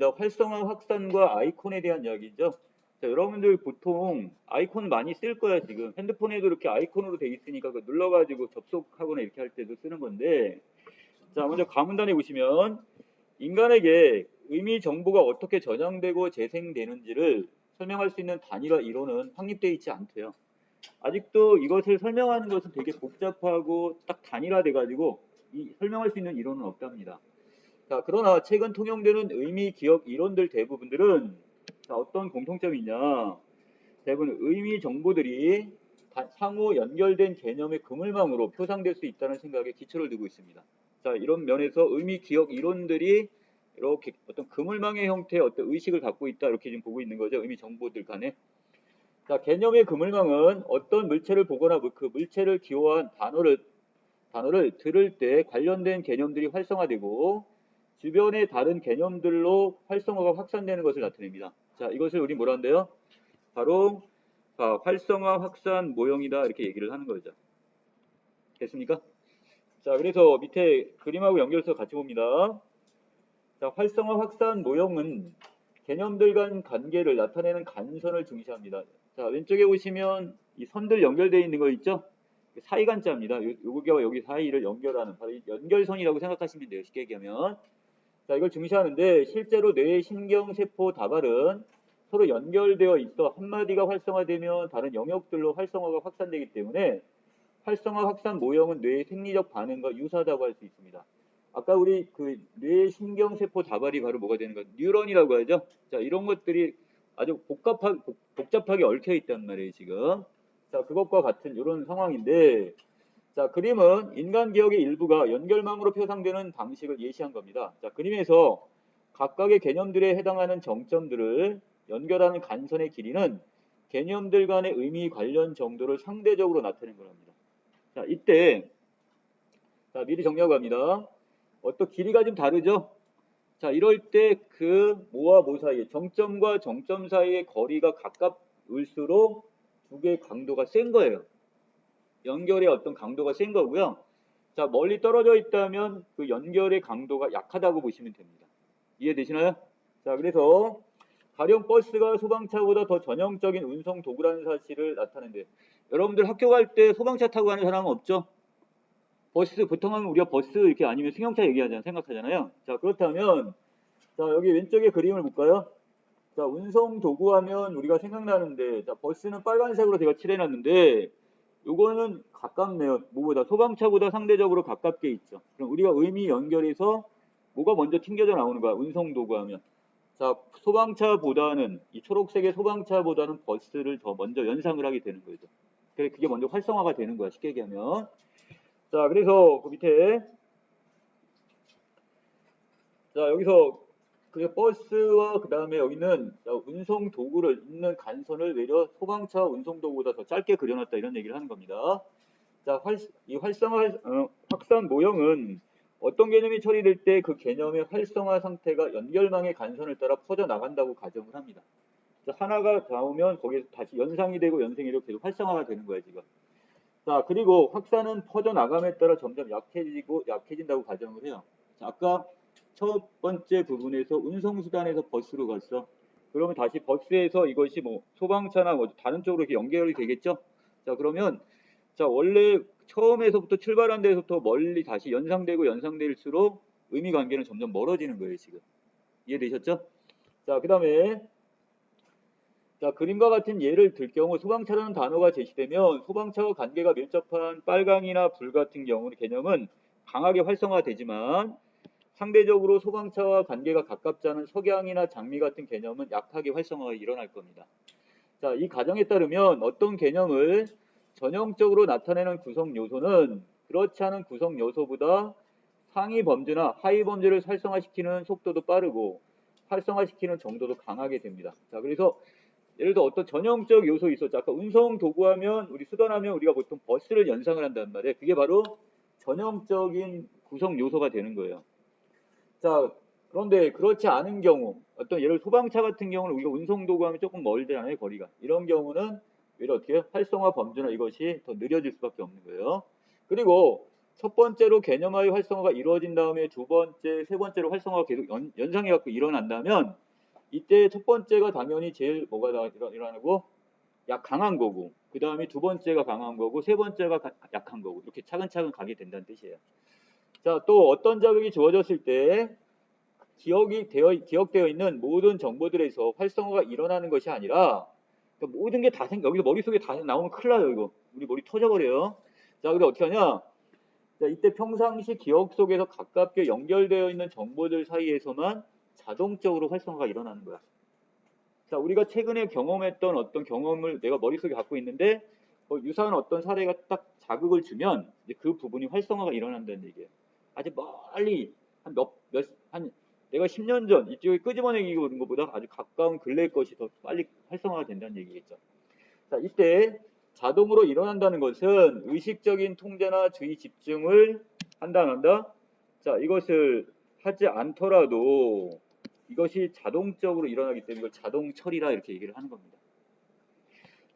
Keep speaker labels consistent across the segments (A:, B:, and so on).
A: 자, 활성화 확산과 아이콘에 대한 이야기죠. 자, 여러분들 보통 아이콘 많이 쓸 거야, 지금. 핸드폰에도 이렇게 아이콘으로 돼 있으니까 그 눌러가지고 접속하거나 이렇게 할 때도 쓰는 건데, 자, 먼저 가문단에 보시면 인간에게 의미 정보가 어떻게 저장되고 재생되는지를 설명할 수 있는 단위가 이론은 확립되어 있지 않대요. 아직도 이것을 설명하는 것은 되게 복잡하고 딱 단일화돼가지고 설명할 수 있는 이론은 없답니다. 자, 그러나 최근 통용되는 의미 기억 이론들 대부분들은 자, 어떤 공통점이 있냐? 대부분 의미 정보들이 상호 연결된 개념의 그물망으로 표상될 수 있다는 생각에 기초를 두고 있습니다. 자, 이런 면에서 의미 기억 이론들이 이렇게 어떤 그물망의 형태의 어떤 의식을 갖고 있다 이렇게 지금 보고 있는 거죠. 의미 정보들 간에. 자, 개념의 그물망은 어떤 물체를 보거나 그 물체를 기호한 단어를 들을 때 관련된 개념들이 활성화되고 주변의 다른 개념들로 활성화가 확산되는 것을 나타냅니다. 자, 이것을 우리 뭐라 한대요? 바로 활성화 확산 모형이다 이렇게 얘기를 하는 거죠. 됐습니까? 자, 그래서 밑에 그림하고 연결해서 같이 봅니다. 자, 활성화 확산 모형은 개념들 간 관계를 나타내는 간선을 중시합니다. 자, 왼쪽에 보시면 이 선들 연결되어 있는 거 있죠? 사이간자입니다. 여기와 여기 사이를 연결하는 바로 연결선이라고 생각하시면 돼요. 쉽게 얘기하면. 자, 이걸 중시하는데 실제로 뇌의 신경세포 다발은 서로 연결되어 있어 한마디가 활성화되면 다른 영역들로 활성화가 확산되기 때문에 활성화 확산 모형은 뇌의 생리적 반응과 유사하다고 할 수 있습니다. 아까 우리 그 뇌의 신경세포 다발이 바로 뭐가 되는 거? 뉴런이라고 하죠. 자, 이런 것들이 아주 복잡하게 얽혀 있단 말이에요, 지금. 자, 그것과 같은 이런 상황인데, 자, 그림은 인간 기억의 일부가 연결망으로 표상되는 방식을 예시한 겁니다. 자, 그림에서 각각의 개념들에 해당하는 정점들을 연결하는 간선의 길이는 개념들 간의 의미 관련 정도를 상대적으로 나타낸 겁니다. 자, 이때 자, 미리 정리하고 갑니다. 어떤 길이가 좀 다르죠? 자, 이럴 때 그 모와 모 사이에 정점과 정점 사이의 거리가 가까울수록 두 개의 강도가 센 거예요. 연결의 어떤 강도가 센 거고요. 자, 멀리 떨어져 있다면 그 연결의 강도가 약하다고 보시면 됩니다. 이해되시나요? 자, 그래서 가령 버스가 소방차보다 더 전형적인 운송 도구라는 사실을 나타내는데 여러분들 학교 갈 때 소방차 타고 가는 사람은 없죠? 버스 보통 하면 우리가 버스 이렇게 아니면 승용차 얘기하잖아요. 생각하잖아요. 자, 그렇다면 자, 여기 왼쪽에 그림을 볼까요? 자, 운송 도구 하면 우리가 생각나는데 자, 버스는 빨간색으로 제가 칠해놨는데 요거는 가깝네요. 뭐보다 소방차보다 상대적으로 가깝게 있죠. 그럼 우리가 의미 연결해서 뭐가 먼저 튕겨져 나오는 거야? 운송 도구 하면. 자, 소방차보다는 이 초록색의 소방차보다는 버스를 더 먼저 연상을 하게 되는 거죠. 그게 먼저 활성화가 되는 거야. 쉽게 얘기하면. 자, 그래서 그 밑에 자, 여기서 그 버스와 그 다음에 여기는 운송 도구를 잇는 간선을 외려 소방차 운송 도구보다 더 짧게 그려놨다 이런 얘기를 하는 겁니다. 자, 이 확산 모형은 어떤 개념이 처리될 때 그 개념의 활성화 상태가 연결망의 간선을 따라 퍼져 나간다고 가정을 합니다. 자, 하나가 나오면 거기에서 다시 연상이 되고 연생이 되고 계속 활성화가 되는 거예요, 지금. 자, 그리고 확산은 퍼져 나감에 따라 점점 약해지고 약해진다고 가정을 해요. 자, 아까 첫 번째 부분에서 운송수단에서 버스로 갔어. 그러면 다시 버스에서 이것이 뭐 소방차나 뭐 다른 쪽으로 이렇게 연결이 되겠죠? 자, 그러면 자, 원래 처음에서부터 출발한 데서부터 멀리 다시 연상되고 연상될수록 의미 관계는 점점 멀어지는 거예요, 지금. 이해되셨죠? 자, 그 다음에 자, 그림과 같은 예를 들 경우 소방차라는 단어가 제시되면 소방차와 관계가 밀접한 빨강이나 불 같은 경우 개념은 강하게 활성화되지만 상대적으로 소방차와 관계가 가깝지 않은 석양이나 장미 같은 개념은 약하게 활성화가 일어날 겁니다. 자, 이 가정에 따르면 어떤 개념을 전형적으로 나타내는 구성 요소는 그렇지 않은 구성 요소보다 상위 범주나 하위 범주를 활성화시키는 속도도 빠르고 활성화시키는 정도도 강하게 됩니다. 자, 그래서 예를 들어 어떤 전형적 요소 있었죠. 아까 운송 도구하면 우리 수단하면 우리가 보통 버스를 연상을 한단 말이에요. 그게 바로 전형적인 구성 요소가 되는 거예요. 자, 그런데 그렇지 않은 경우 어떤 예를 소방차 같은 경우는 우리가 운송 도구하면 조금 멀잖아요, 거리가. 이런 경우는 오히려 어떻게 해요? 활성화 범주나 이것이 더 느려질 수밖에 없는 거예요. 그리고 첫 번째로 개념화의 활성화가 이루어진 다음에 두 번째, 세 번째로 활성화가 계속 연상해갖고 일어난다면 이때 첫 번째가 당연히 제일 뭐가 일어나고 강한 거고 그 다음에 두 번째가 강한 거고 세 번째가 약한 거고 이렇게 차근차근 가게 된다는 뜻이에요. 자, 또 어떤 자극이 주어졌을 때 기억되어 있는 모든 정보들에서 활성화가 일어나는 것이 아니라 그러니까 모든 게 다 여기서 머릿속에 다 나오면 큰일 나요. 이거 우리 머리 터져버려요. 자, 근데 어떻게 하냐? 자, 이때 평상시 기억 속에서 가깝게 연결되어 있는 정보들 사이에서만 자동적으로 활성화가 일어나는 거야. 자, 우리가 최근에 경험했던 어떤 경험을 내가 머릿속에 갖고 있는데 유사한 어떤 사례가 딱 자극을 주면 이제 그 부분이 활성화가 일어난다는 얘기예요. 아주 멀리 한 내가 10년 전 이쪽에 끄집어내기고 그런 것보다 아주 가까운 근래의 것이 더 빨리 활성화가 된다는 얘기겠죠. 자, 이때 자동으로 일어난다는 것은 의식적인 통제나 주의 집중을 한다 안 한다? 자, 이것을 하지 않더라도 이것이 자동적으로 일어나기 때문에 이걸 자동 처리라 이렇게 얘기를 하는 겁니다.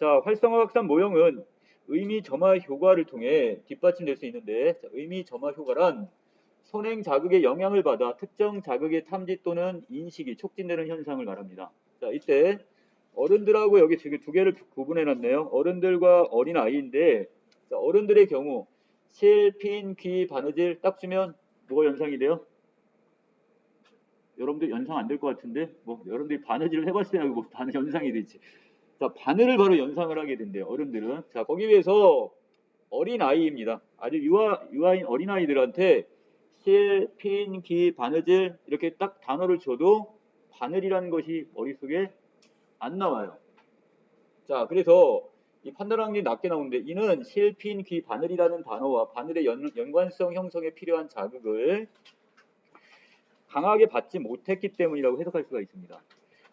A: 자, 활성화 확산 모형은 의미 점화 효과를 통해 뒷받침될 수 있는데 자, 의미 점화 효과란 선행 자극의 영향을 받아 특정 자극의 탐지 또는 인식이 촉진되는 현상을 말합니다. 자, 이때 어른들하고 여기 지금 두 개를 구분해 놨네요. 어른들과 어린 아이인데 자, 어른들의 경우 실, 핀, 귀, 바느질 딱 주면 뭐가 연상이 돼요? 여러분들 연상 안 될 것 같은데 뭐 여러분들이 바느질을 해봤어야 뭐 연상이 되지. 자, 바늘을 바로 연상을 하게 된대요. 어른들은. 자, 거기 위해서 어린 아이입니다. 아주 유아인 어린 아이들한테 실, 핀, 기, 바느질 이렇게 딱 단어를 줘도 바늘이라는 것이 머릿속에 안 나와요. 자, 그래서 이 판단확률이 낮게 나오는데 이는 실, 핀, 기, 바늘이라는 단어와 바늘의 연관성 형성에 필요한 자극을 강하게 받지 못했기 때문이라고 해석할 수가 있습니다.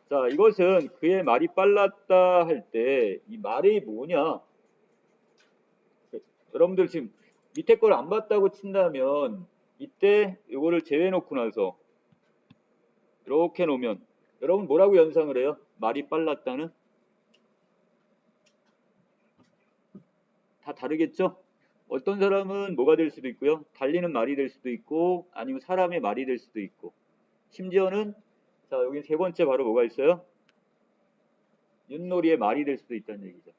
A: 자, 이것은 그의 말이 빨랐다 할 때 이 말이 뭐냐? 여러분들 지금 밑에 걸 안 봤다고 친다면 이때 이거를 제외해놓고 나서 이렇게 놓으면 여러분 뭐라고 연상을 해요? 말이 빨랐다는? 다 다르겠죠? 어떤 사람은 뭐가 될 수도 있고요. 달리는 말이 될 수도 있고 아니면 사람의 말이 될 수도 있고 심지어는 자, 여기 세 번째 바로 뭐가 있어요? 윷놀이의 말이 될 수도 있다는 얘기죠.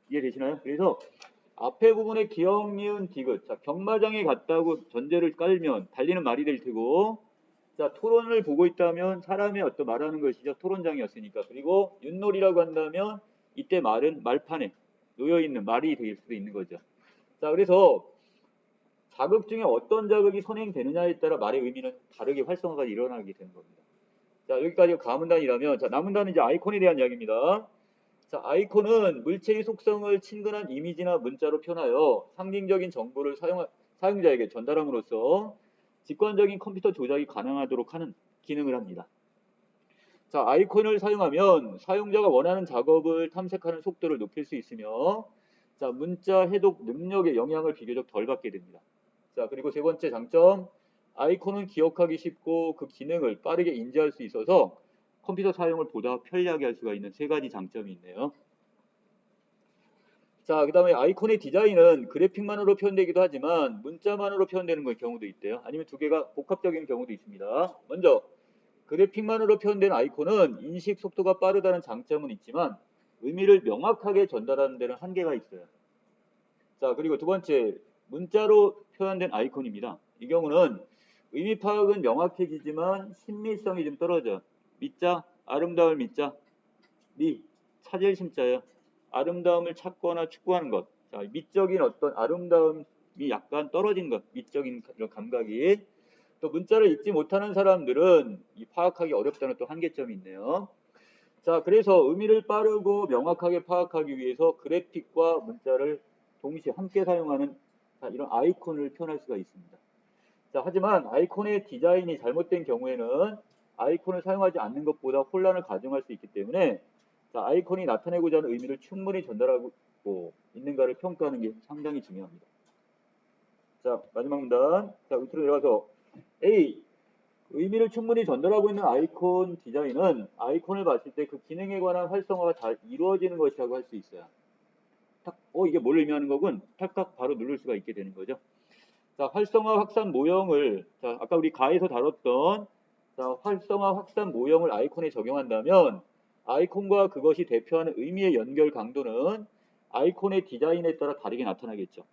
A: 이해되시나요? 그래서 앞에 부분에 기역, 니은, 디귿. 자, 경마장에 갔다고 전제를 깔면 달리는 말이 될 테고, 자, 토론을 보고 있다면 사람의 어떤 말하는 것이죠. 토론장이었으니까. 그리고 윷놀이라고 한다면 이때 말은 말판에 놓여있는 말이 될 수도 있는 거죠. 자, 그래서 자극 중에 어떤 자극이 선행되느냐에 따라 말의 의미는 다르게 활성화가 일어나게 되는 겁니다. 자, 여기까지가 가문단이라면, 자, 남은단은 이제 아이콘에 대한 이야기입니다. 자, 아이콘은 물체의 속성을 친근한 이미지나 문자로 표현하여 상징적인 정보를 사용자에게 전달함으로써 직관적인 컴퓨터 조작이 가능하도록 하는 기능을 합니다. 자, 아이콘을 사용하면 사용자가 원하는 작업을 탐색하는 속도를 높일 수 있으며 자, 문자 해독 능력의 영향을 비교적 덜 받게 됩니다. 자, 그리고 세 번째 장점, 아이콘은 기억하기 쉽고 그 기능을 빠르게 인지할 수 있어서 컴퓨터 사용을 보다 편리하게 할 수가 있는 세 가지 장점이 있네요. 자, 그 다음에 아이콘의 디자인은 그래픽만으로 표현되기도 하지만 문자만으로 표현되는 경우도 있대요. 아니면 두 개가 복합적인 경우도 있습니다. 먼저 그래픽만으로 표현된 아이콘은 인식 속도가 빠르다는 장점은 있지만 의미를 명확하게 전달하는 데는 한계가 있어요. 자, 그리고 두 번째, 문자로 표현된 아이콘입니다. 이 경우는 의미 파악은 명확해지지만 신미성이 좀 떨어져. 미자, 아름다울 미자, 미, 찾을 심자예요. 아름다움을 찾거나 추구하는 것. 자, 미적인 어떤 아름다움이 약간 떨어진 것, 미적인 이런 감각이. 또 문자를 읽지 못하는 사람들은 이 파악하기 어렵다는 또 한계점이 있네요. 자, 그래서 의미를 빠르고 명확하게 파악하기 위해서 그래픽과 문자를 동시에 함께 사용하는 이런 아이콘을 표현할 수가 있습니다. 자, 하지만 아이콘의 디자인이 잘못된 경우에는 아이콘을 사용하지 않는 것보다 혼란을 가중할 수 있기 때문에 자, 아이콘이 나타내고자 하는 의미를 충분히 전달하고 있는가를 평가하는 게 상당히 중요합니다. 자, 마지막 문단. 자, 밑으로 내려가서 A. 의미를 충분히 전달하고 있는 아이콘 디자인은 아이콘을 봤을 때 그 기능에 관한 활성화가 잘 이루어지는 것이라고 할 수 있어요. 이게 뭘 의미하는 거군? 탈칵 바로 누를 수가 있게 되는 거죠. 자, 활성화 확산 모형을, 자, 아까 우리 가에서 다뤘던, 자, 활성화 확산 모형을 아이콘에 적용한다면, 아이콘과 그것이 대표하는 의미의 연결 강도는 아이콘의 디자인에 따라 다르게 나타나겠죠.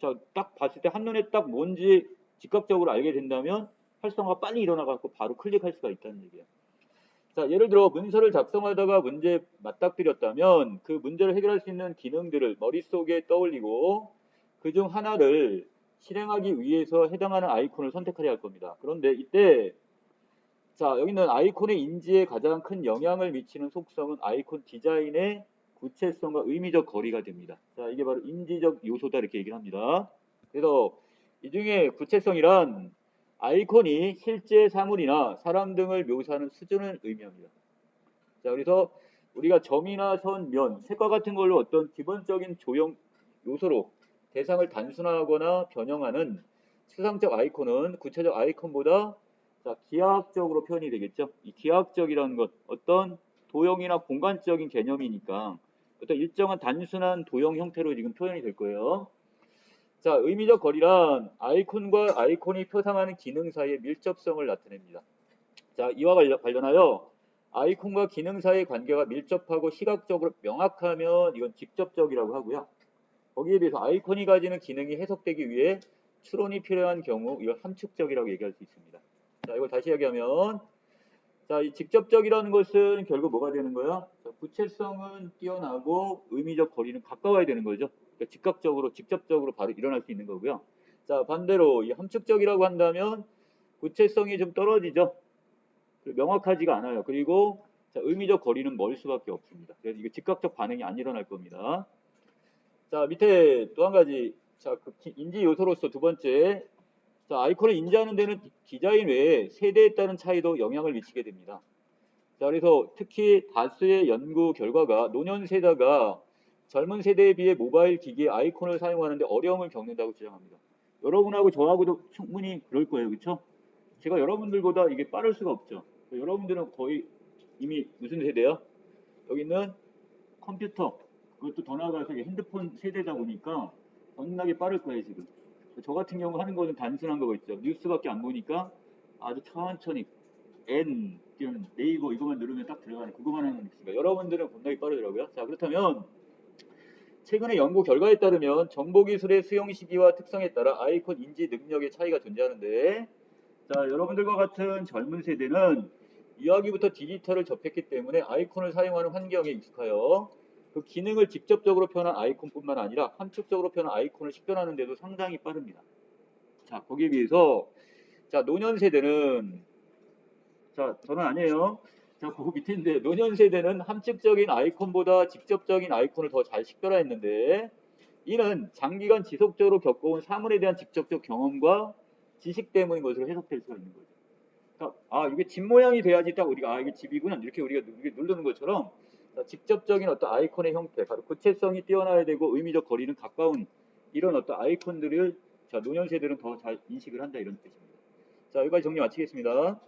A: 자, 딱 봤을 때 한눈에 딱 뭔지 즉각적으로 알게 된다면, 활성화가 빨리 일어나갖고 바로 클릭할 수가 있다는 얘기예요. 자, 예를 들어 문서를 작성하다가 문제에 맞닥뜨렸다면 그 문제를 해결할 수 있는 기능들을 머릿속에 떠올리고 그중 하나를 실행하기 위해서 해당하는 아이콘을 선택하려 할 겁니다. 그런데 이때 자, 여기는 아이콘의 인지에 가장 큰 영향을 미치는 속성은 아이콘 디자인의 구체성과 의미적 거리가 됩니다. 자, 이게 바로 인지적 요소다 이렇게 얘기를 합니다. 그래서 이 중에 구체성이란 아이콘이 실제 사물이나 사람 등을 묘사하는 수준을 의미합니다. 자, 그래서 우리가 점이나 선, 면, 색과 같은 걸로 어떤 기본적인 조형 요소로 대상을 단순화하거나 변형하는 추상적 아이콘은 구체적 아이콘보다 자, 기하학적으로 표현이 되겠죠. 이 기하학적이라는 것, 어떤 도형이나 공간적인 개념이니까 어떤 일정한 단순한 도형 형태로 지금 표현이 될 거예요. 자, 의미적 거리란 아이콘과 아이콘이 표상하는 기능 사이의 밀접성을 나타냅니다. 자, 이와 관련하여 아이콘과 기능 사이의 관계가 밀접하고 시각적으로 명확하면 이건 직접적이라고 하고요. 거기에 비해서 아이콘이 가지는 기능이 해석되기 위해 추론이 필요한 경우 이걸 함축적이라고 얘기할 수 있습니다. 자, 이걸 다시 이야기하면 자, 이 직접적이라는 것은 결국 뭐가 되는 거야? 자, 구체성은 뛰어나고 의미적 거리는 가까워야 되는 거죠. 그러니까 즉각적으로, 직접적으로 바로 일어날 수 있는 거고요. 자, 반대로 이 함축적이라고 한다면 구체성이 좀 떨어지죠. 명확하지가 않아요. 그리고 자, 의미적 거리는 멀 수밖에 없습니다. 그래서 이게 즉각적 반응이 안 일어날 겁니다. 자, 밑에 또 한 가지, 자, 그 인지 요소로서 두 번째, 자, 아이콘을 인지하는 데는 디자인 외에 세대에 따른 차이도 영향을 미치게 됩니다. 자, 그래서 특히 다수의 연구 결과가 노년 세대가 젊은 세대에 비해 모바일 기기의 아이콘을 사용하는데 어려움을 겪는다고 주장합니다. 여러분하고 저하고도 충분히 그럴 거예요. 그렇죠? 제가 여러분들보다 이게 빠를 수가 없죠. 여러분들은 거의 이미 무슨 세대야? 여기는 컴퓨터, 그것도 더 나아가서 핸드폰 세대다 보니까 겁나게 빠를 거예요, 지금. 저 같은 경우 하는 거는 단순한 거 있죠. 뉴스밖에 안 보니까 아주 천천히 N 띄우는 네이버 이거만 누르면 딱 들어가는 그거만 하는 뉴스가 여러분들은 겁나게 빠르더라고요. 자, 그렇다면 최근의 연구 결과에 따르면 정보기술의 수용 시기와 특성에 따라 아이콘 인지 능력의 차이가 존재하는데 자, 여러분들과 같은 젊은 세대는 유아기부터 디지털을 접했기 때문에 아이콘을 사용하는 환경에 익숙하여 그 기능을 직접적으로 표현한 아이콘뿐만 아니라 함축적으로 표현한 아이콘을 식별하는 데도 상당히 빠릅니다. 자, 거기에 비해서 자, 노년 세대는 자, 저는 아니에요. 자, 그 밑인데 노년 세대는 함축적인 아이콘보다 직접적인 아이콘을 더 잘 식별하였는데 이는 장기간 지속적으로 겪어온 사물에 대한 직접적 경험과 지식 때문인 것으로 해석될 수가 있는 거죠. 그러니까 아 이게 집 모양이 돼야지 딱 우리가 아 이게 집이구나 이렇게 우리가 누르는 것처럼 직접적인 어떤 아이콘의 형태, 바로 구체성이 뛰어나야 되고 의미적 거리는 가까운 이런 어떤 아이콘들을 자 노년 세대는 더 잘 인식을 한다 이런 뜻입니다. 자 여기까지 정리 마치겠습니다.